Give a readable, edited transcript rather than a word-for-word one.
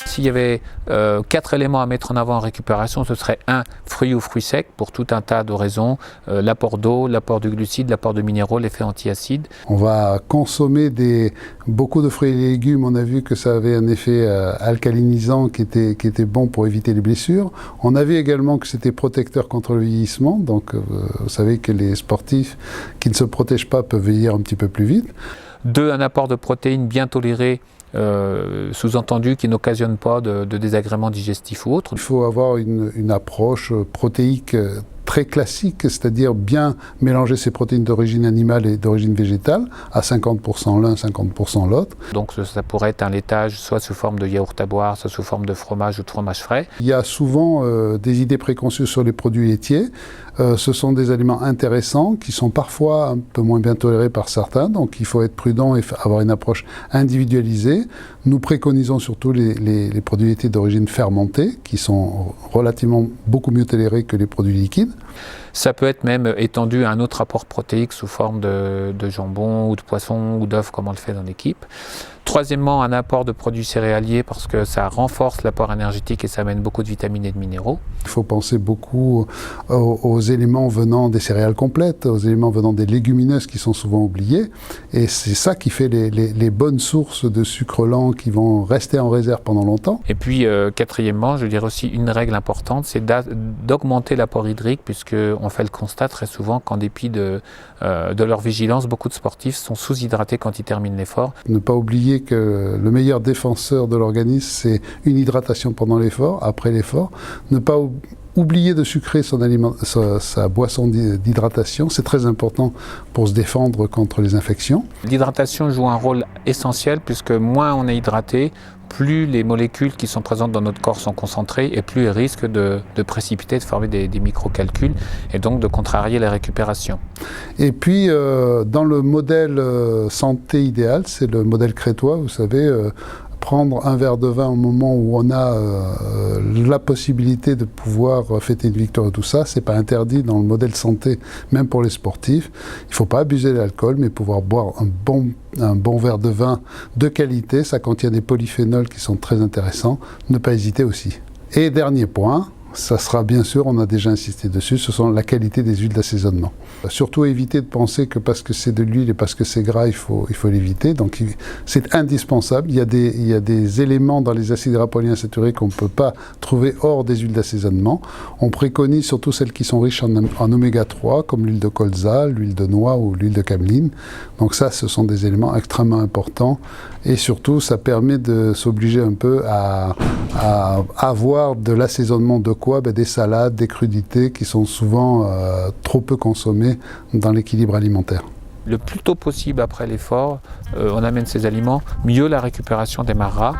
S'il y avait 4 éléments à mettre en avant en récupération, ce serait 1, fruits ou fruits secs, pour tout un tas de raisons, l'apport d'eau, l'apport de glucides, l'apport de minéraux, l'effet antiacide. On va consommer beaucoup de fruits et légumes, on a vu que ça avait un effet alcalinisant qui était bon pour éviter les blessures. On a vu également que c'était protecteur contre le vieillissement, donc vous savez que les sportifs qui ne se protègent pas peuvent vieillir un petit peu plus vite. 2, un apport de protéines bien toléré, sous-entendu qui n'occasionne pas de désagréments digestifs ou autres. Il faut avoir une approche protéique très classique, c'est-à-dire bien mélanger ces protéines d'origine animale et d'origine végétale, à 50% l'un, 50% l'autre. Donc ça pourrait être un laitage soit sous forme de yaourt à boire, soit sous forme de fromage ou de fromage frais. Il y a souvent des idées préconçues sur les produits laitiers. Ce sont des aliments intéressants qui sont parfois un peu moins bien tolérés par certains, donc il faut être prudent et avoir une approche individualisée. Nous préconisons surtout les produits laitiers d'origine fermentée, qui sont relativement beaucoup mieux tolérés que les produits liquides. Ça peut être même étendu à un autre apport protéique sous forme de jambon ou de poisson ou d'œuf comme on le fait dans l'équipe. Troisièmement, un apport de produits céréaliers parce que ça renforce l'apport énergétique et ça amène beaucoup de vitamines et de minéraux. Il faut penser beaucoup aux éléments venant des céréales complètes, aux éléments venant des légumineuses qui sont souvent oubliés. Et c'est ça qui fait les bonnes sources de sucre lent qui vont rester en réserve pendant longtemps. Et puis quatrièmement, je dirais aussi une règle importante, c'est d'augmenter l'apport hydrique puisqu'on fait le constat très souvent qu'en dépit de leur vigilance, beaucoup de sportifs sont sous-hydratés quand ils terminent l'effort. Ne pas oublier que le meilleur défenseur de l'organisme, c'est une hydratation pendant l'effort, après l'effort. Ne pas oublier de sucrer sa boisson d'hydratation, c'est très important pour se défendre contre les infections. L'hydratation joue un rôle essentiel puisque moins on est hydraté, plus les molécules qui sont présentes dans notre corps sont concentrées et plus elles risquent de précipiter, de former des microcalculs et donc de contrarier la récupération. Et puis, dans le modèle santé idéal, c'est le modèle crétois, vous savez, prendre un verre de vin au moment où on a la possibilité de pouvoir fêter une victoire et tout ça, c'est pas interdit dans le modèle santé, même pour les sportifs. Il faut pas abuser de l'alcool, mais pouvoir boire un bon verre de vin de qualité, ça contient des polyphénols qui sont très intéressants, ne pas hésiter aussi. Et dernier point, ça sera bien sûr, on a déjà insisté dessus, ce sont la qualité des huiles d'assaisonnement. Surtout éviter de penser que parce que c'est de l'huile et parce que c'est gras, il faut l'éviter. Donc c'est indispensable. Il y a des éléments dans les acides gras polyinsaturés qu'on ne peut pas trouver hors des huiles d'assaisonnement. On préconise surtout celles qui sont riches en oméga 3, comme l'huile de colza, l'huile de noix ou l'huile de cameline. Donc ça, ce sont des éléments extrêmement importants. Et surtout, ça permet de s'obliger un peu à avoir de l'assaisonnement de quoi? Des salades, des crudités qui sont souvent trop peu consommées dans l'équilibre alimentaire. Le plus tôt possible après l'effort, on amène ces aliments, mieux la récupération démarrera.